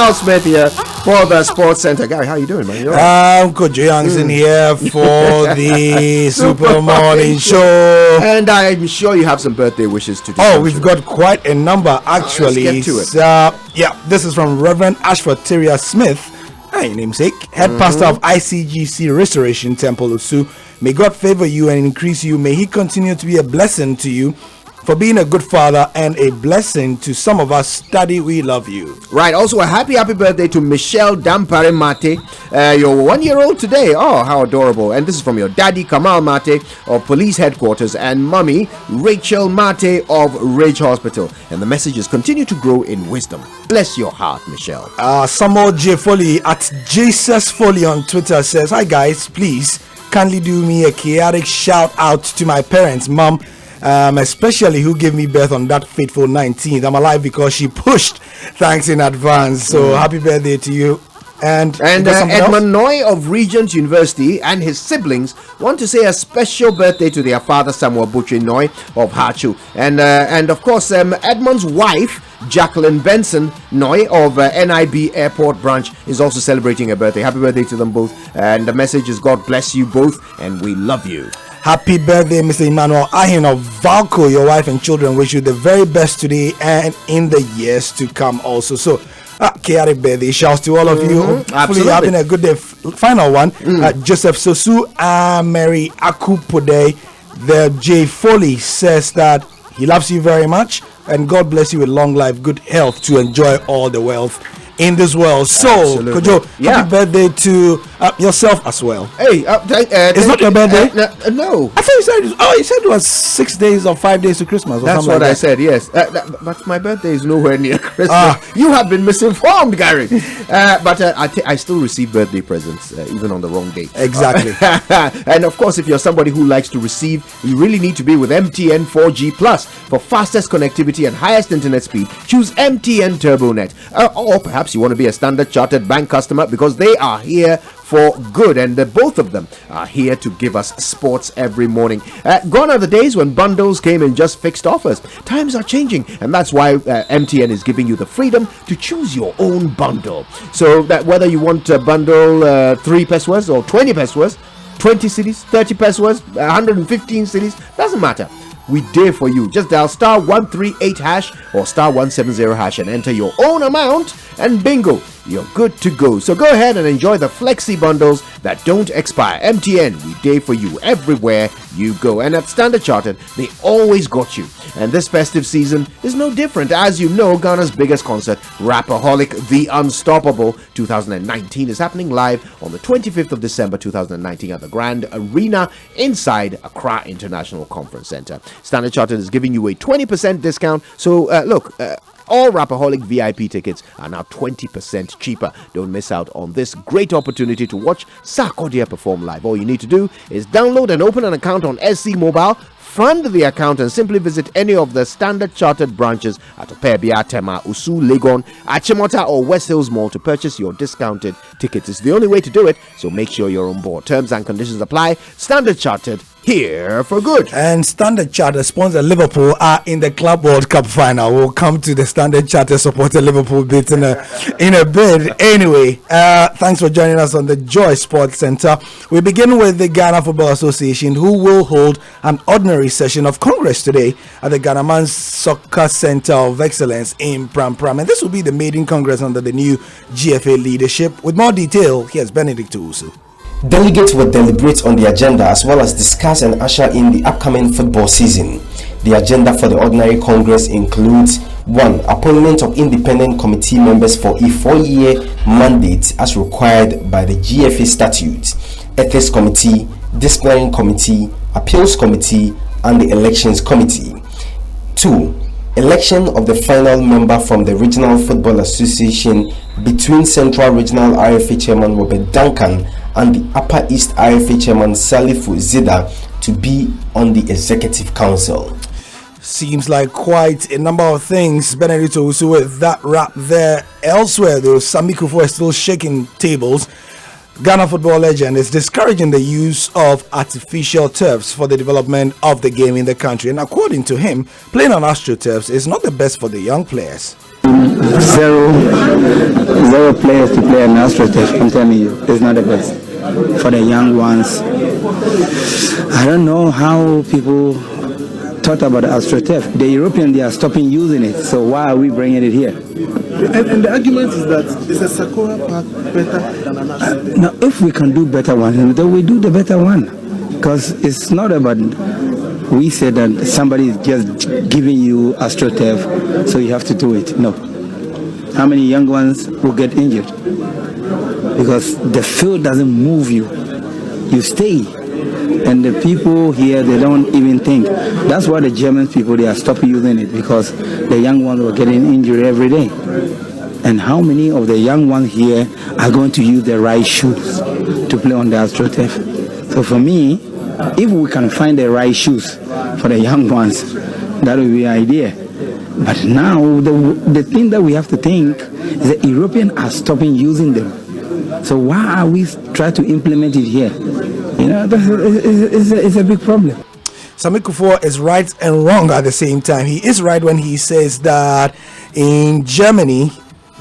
Carl Smith here for the Sports Center. Gary, how you doing, man? I'm good. Joe Young's in here for the Super Morning Show. And I'm sure you have some birthday wishes to do. Oh, we've got quite a number, actually. Let's get to it. This is from Reverend Ashford Terrier Smith, your namesake, head pastor of ICGC Restoration Temple Usu. May God favor you and increase you. May He continue to be a blessing to you for being a good father and a blessing to some of us. Daddy, we love you. Right. Also, a happy birthday to Michelle Dampare Mate. You're 1 year old today. Oh, how adorable. And this is from your daddy, Kamal Mate of Police Headquarters, and mommy, Rachel Mate of Ridge Hospital. And the message is continue to grow in wisdom. Bless your heart, Michelle. Samuel J. Foley at Jesus Foley on Twitter says, hi guys, please kindly do me a chaotic shout out to my parents, mom, especially who gave me birth on that fateful 19th. I'm alive because she pushed. Thanks in advance. So happy birthday to you. And Edmund Noy of Regent University and his siblings want to say a special birthday to their father, Samuel Butchie Noy of Hachu. And of course, Edmund's wife, Jacqueline Benson Noy of NIB Airport Branch, is also celebrating a birthday. Happy birthday to them both. And the message is God bless you both and we love you. Happy birthday, Mr. Emmanuel Ahin of Valco. Your wife and children wish you the very best today and in the years to come also. So chaotic birthday shouts to all of you. Hopefully having a good day. Final one, Joseph Sosu Mary Akupode, the J. Foley, says that he loves you very much and God bless you with long life, good health to enjoy all the wealth in this world. So Kojo, happy birthday to yourself as well. Hey, it's not your birthday? No. I thought you said you said it was 6 days or 5 days to Christmas or that's something what like I said, yes. But my birthday is nowhere near Christmas. You have been misinformed, Gary. But I still receive birthday presents even on the wrong day. Exactly. And of course, if you're somebody who likes to receive, you really need to be with MTN 4G Plus. For fastest connectivity and highest internet speed, choose MTN TurboNet. Or perhaps you want to be a Standard Chartered Bank customer, because they are here for good, and both of them are here to give us sports every morning. Gone are the days when bundles came in just fixed offers. Times are changing, and that's why MTN is giving you the freedom to choose your own bundle. So that whether you want to bundle 3 pesos or 20 pesos, 20 cities, 30 pesos, 115 cities, doesn't matter. We dare for you. Just dial star 138 hash or star 170 hash and enter your own amount, and bingo, you're good to go. So go ahead and enjoy the flexi bundles that don't expire. MTN, we dare for you everywhere you go. And at Standard Chartered, they always got you. And this festive season is no different. As you know, Ghana's biggest concert, Rapaholic The Unstoppable 2019, is happening live on the 25th of December 2019 at the Grand Arena inside Accra International Conference Center. Standard Chartered is giving you a 20% discount. So look, all Rapaholic VIP tickets are now 20% cheaper. Don't miss out on this great opportunity to watch Sarkodie perform live. All you need to do is download and open an account on SC Mobile, fund the account, and simply visit any of the Standard Chartered branches at Opebia, Tema, Usu, Legon, Achimota, or West Hills Mall to purchase your discounted tickets. It's the only way to do it, so make sure you're on board. Terms and conditions apply. Standard Chartered, here for good. And Standard Chartered sponsor Liverpool are in the Club World Cup final. We'll come to the Standard Chartered supporter Liverpool bit in a bit. Anyway, thanks for joining us on the JoySports Center. We begin with the Ghana Football Association, who will hold an ordinary session of Congress today at the Ghana Man's Soccer Center of Excellence in Pram Pram. And this will be the maiden Congress under the new GFA leadership. With more detail, here's Benedict Usu. Delegates will deliberate on the agenda as well as discuss and usher in the upcoming football season. The agenda for the ordinary Congress includes 1. Appointment of independent committee members for a 4-year mandate as required by the GFA statutes, Ethics Committee, Disciplinary Committee, Appeals Committee, and the Elections Committee. 2. Election of the final member from the Regional Football Association between Central Regional RFA Chairman Robert Duncan and the Upper East RFA Chairman Salifu Zida to be on the Executive Council. Seems like quite a number of things. Benedict Owusu with that wrap there. Elsewhere, though, Sami Kufuor is still shaking tables. Ghana football legend is discouraging the use of artificial turfs for the development of the game in the country. And according to him, playing on astroturfs is not the best for the young players. Zero players to play an AstroTurf. I'm telling you, it's not the best for the young ones. I don't know how people thought about the AstroTurf. The Europeans, they are stopping using it. So why are we bringing it here? And the argument is that is a Sakura Park better than an AstroTurf? Now, if we can do better one, then we do the better one. Because it's not about, we said that somebody is just giving you AstroTurf, so you have to do it. No. How many young ones will get injured? Because the field doesn't move you. You stay. And the people here, they don't even think. That's why the German people, they are stopping using it, because the young ones were getting injured every day. And how many of the young ones here are going to use the right shoes to play on the AstroTurf? So for me, if we can find the right shoes for the young ones, that would be the idea. But now, the thing that we have to think is that Europeans are stopping using them. So why are we trying to implement it here? You know, it's a big problem. Sami Kufuor is right and wrong at the same time. He is right when he says that in Germany,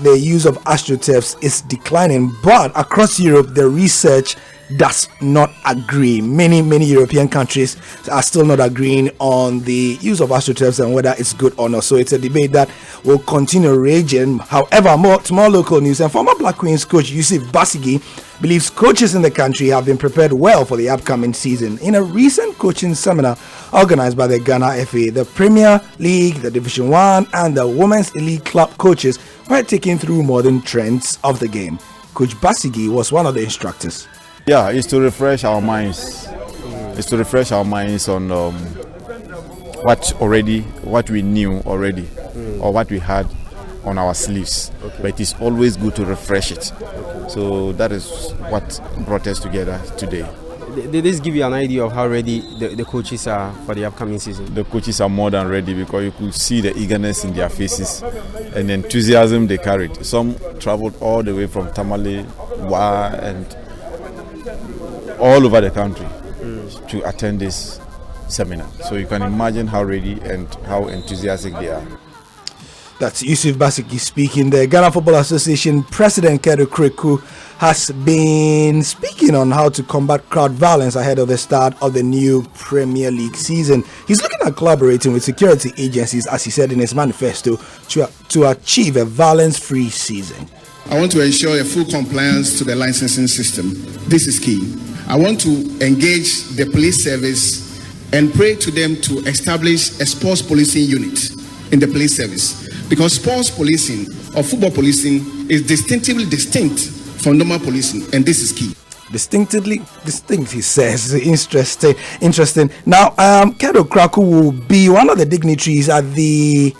the use of AstroTurfs is declining, but across Europe, the research does not agree. Many European countries are still not agreeing on the use of AstroTurfs and whether it's good or not. So it's a debate that will continue raging. However, more local news, and former Black Queens coach Yusuf Basigi believes coaches in the country have been prepared well for the upcoming season. In a recent coaching seminar organized by the Ghana FA, the Premier League, the Division 1 and the Women's Elite Club coaches were taken through modern trends of the game. Coach Basigi was one of the instructors. Yeah, it's to refresh our minds. It's to refresh our minds on what we knew already, or what we had on our sleeves. Okay. But it's always good to refresh it. Okay. So that is what brought us together today. Did this give you an idea of how ready the coaches are for the upcoming season? The coaches are more than ready, because you could see the eagerness in their faces and the enthusiasm they carried. Some traveled all the way from Tamale, Wa, and all over the country to attend this seminar. So you can imagine how ready and how enthusiastic they are. That's Yusuf Basigi speaking. The Ghana Football Association President Kedu Kreku has been speaking on how to combat crowd violence ahead of the start of the new Premier League season. He's looking at collaborating with security agencies, as he said in his manifesto, to achieve a violence-free season. I want to ensure a full compliance to the licensing system. This is key. I want to engage the police service and pray to them to establish a sports policing unit in the police service, because sports policing or football policing is distinctively distinct from normal policing, and this is key. Distinctively distinct, he says. Interesting. Now, Kedu Kreku will be one of the dignitaries at the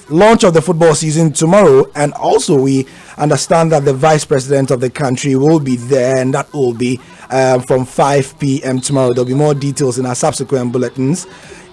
launch of the football season tomorrow, and also we understand that the vice president of the country will be there, and that will be from 5 p.m. tomorrow. There'll be more details in our subsequent bulletins.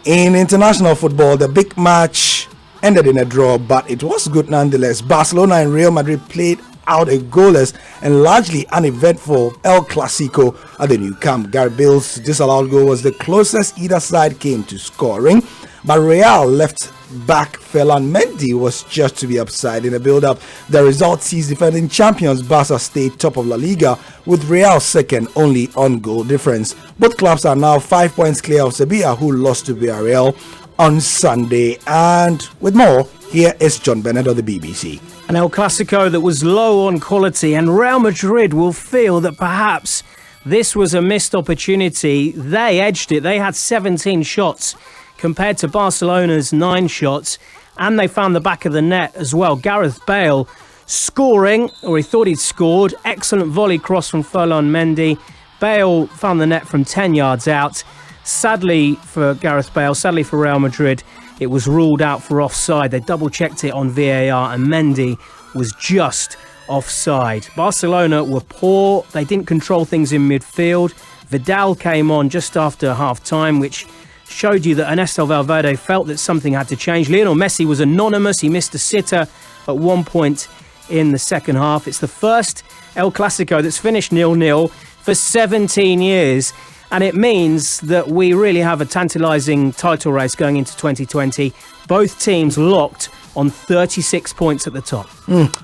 In international football, the big match ended in a draw, but it was good nonetheless. Barcelona and Real Madrid played out a goalless and largely uneventful El Clasico at the new camp. Gareth Bale's disallowed goal was the closest either side came to scoring, but Real left back Ferland Mendy was just to be upside in a build-up. The result sees defending champions Barca stay top of La Liga, with Real second only on goal difference. Both clubs are now 5 points clear of Sevilla, who lost to Villarreal on Sunday. And with more, here is John Bennett of the BBC. An El Clasico that was low on quality, and Real Madrid will feel that perhaps this was a missed opportunity. They edged it. They had 17 shots compared to Barcelona's 9 shots, and they found the back of the net as well. Gareth Bale scoring, or he thought he'd scored. Excellent volley cross from Ferland Mendy. Bale found the net from 10 yards out. Sadly for Gareth Bale, sadly for Real Madrid, it was ruled out for offside. They double-checked it on VAR, and Mendy was just offside. Barcelona were poor. They didn't control things in midfield. Vidal came on just after half-time, which showed you that Ernesto Valverde felt that something had to change. Lionel Messi was anonymous. He missed a sitter at one point in the second half. It's the first El Clasico that's finished 0-0 for 17 years. And it means that we really have a tantalising title race going into 2020. Both teams locked on 36 points at the top.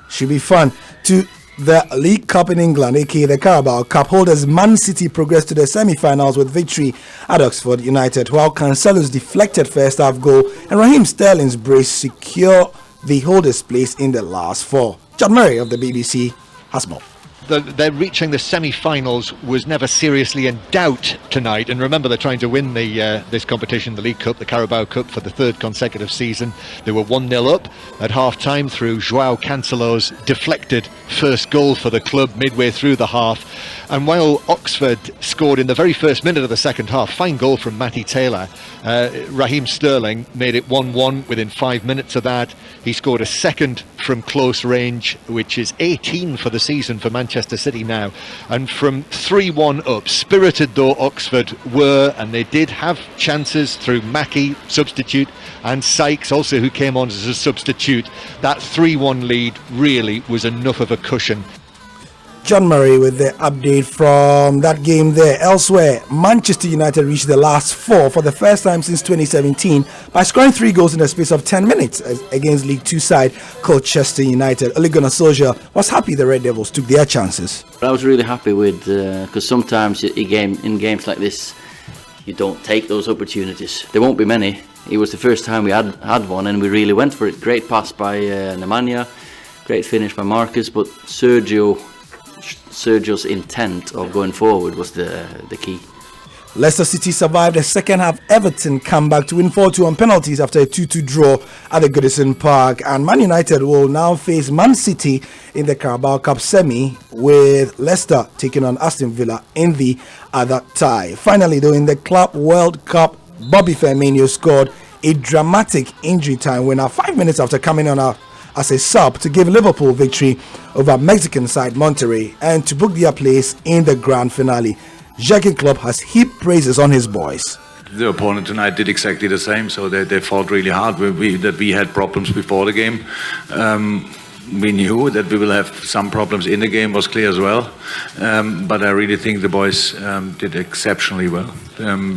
Should be fun. To the League Cup in England, aka the Carabao Cup holders, Man City progressed to the semi-finals with victory at Oxford United, while Cancelo's deflected first half goal and Raheem Sterling's brace secure the holders' place in the last four. John Murray of the BBC has more. They're reaching the semi-finals was never seriously in doubt tonight, and remember they're trying to win this competition, the League Cup, the Carabao Cup, for the third consecutive season. They were 1-0 up at half-time through João Cancelo's deflected first goal for the club midway through the half, and while Oxford scored in the very first minute of the second half, fine goal from Matty Taylor, Raheem Sterling made it 1-1 within 5 minutes of that. He scored a second from close range, which is 18 for the season for Manchester City now, and from 3-1 up, spirited though Oxford were, and they did have chances through Mackie, substitute, and Sykes also, who came on as a substitute, that 3-1 lead really was enough of a cushion. John Murray with the update from that game there. Elsewhere, Manchester United reached the last four for the first time since 2017 by scoring 3 goals in the space of 10 minutes against League Two side Colchester United. Ole Gunnar Solskjaer was happy the Red Devils took their chances. I was really happy with, because sometimes in games like this, you don't take those opportunities. There won't be many. It was the first time we had one, and we really went for it. Great pass by Nemanja, great finish by Marcus, but Sergio's intent of going forward was the key. Leicester City survived the second half Everton comeback to win 4-2 on penalties after a 2-2 draw at the Goodison Park, and Man United will now face Man City in the Carabao Cup semi, with Leicester taking on Aston Villa in the other tie. Finally though, in the Club World Cup, Bobby Firmino scored a dramatic injury time winner 5 minutes after coming on as a sub to give Liverpool victory over Mexican side Monterrey and to book their place in the grand finale. Jurgen Klopp has heaped praises on his boys. The opponent tonight did exactly the same, so they fought really hard. That we had problems before the game. We knew that we will have some problems in the game, was clear as well. But I really think the boys did exceptionally well,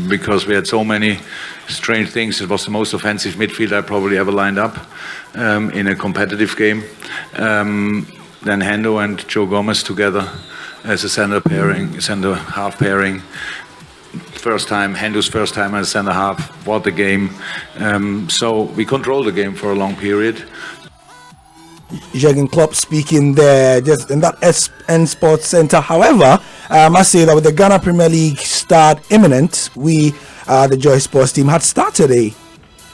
because we had so many strange things. It was the most offensive midfield I probably ever lined up in a competitive game. Then Hendo and Joe Gomez together as a centre half pairing. Hendo's first time as centre half. What a game! So we controlled the game for a long period. Jurgen Klopp speaking there just in that JoySports Center. However, I must say that with the Ghana Premier League start imminent, we, the JoySports team, had started a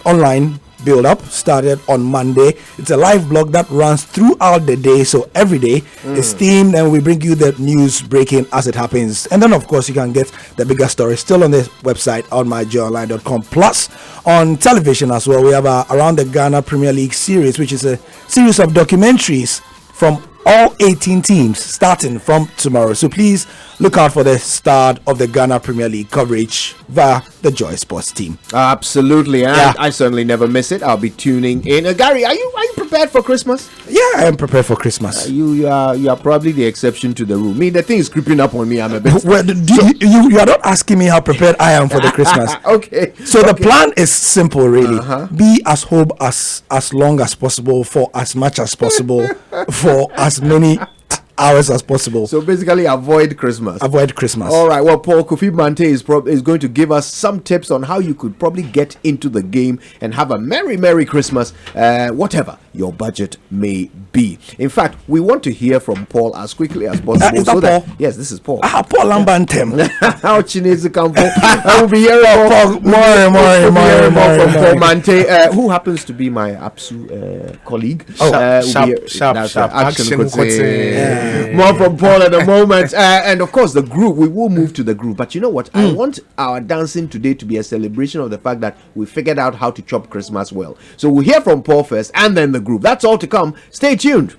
online build-up. Started on Monday. It's a live blog that runs throughout the day, so every day is themed, and we bring you the news breaking as it happens. And then, of course, you can get the bigger story still on the website on myjoyonline.com. Plus, on television as well, we have Around the Ghana Premier League series, which is a series of documentaries from all 18 teams starting from tomorrow. So please look out for the start of the Ghana Premier League coverage via the JoySports team. Absolutely, and I certainly never miss it. I'll be tuning in. Gary, are you prepared for Christmas? Yeah, I am prepared for Christmas. You are probably the exception to the rule. Me, the thing is creeping up on me. I'm a bit. Well, you are not asking me how prepared I am for the Christmas. Okay. So the plan is simple, really. Be as home as long as possible, for as much as possible, for as many hours as possible. So basically, avoid Christmas. Avoid Christmas. All right. Well, Paul Kofi Mante is going to give us some tips on how you could probably get into the game and have a merry Christmas, whatever your budget may be. In fact, we want to hear from Paul as quickly as possible. Is that Paul? Yes, this is Paul. Paul Lambantem. How Chinese come Paul? I will be hearing Paul. More from Paul Mante, who happens to be my APSU colleague. Sharp. More from Paul at the moment, and of course the group. We will move to the group, but you know what? I want our dancing today to be a celebration of the fact that we figured out how to chop Christmas well. So we'll hear from Paul first, and then the group. That's all to come. Stay tuned.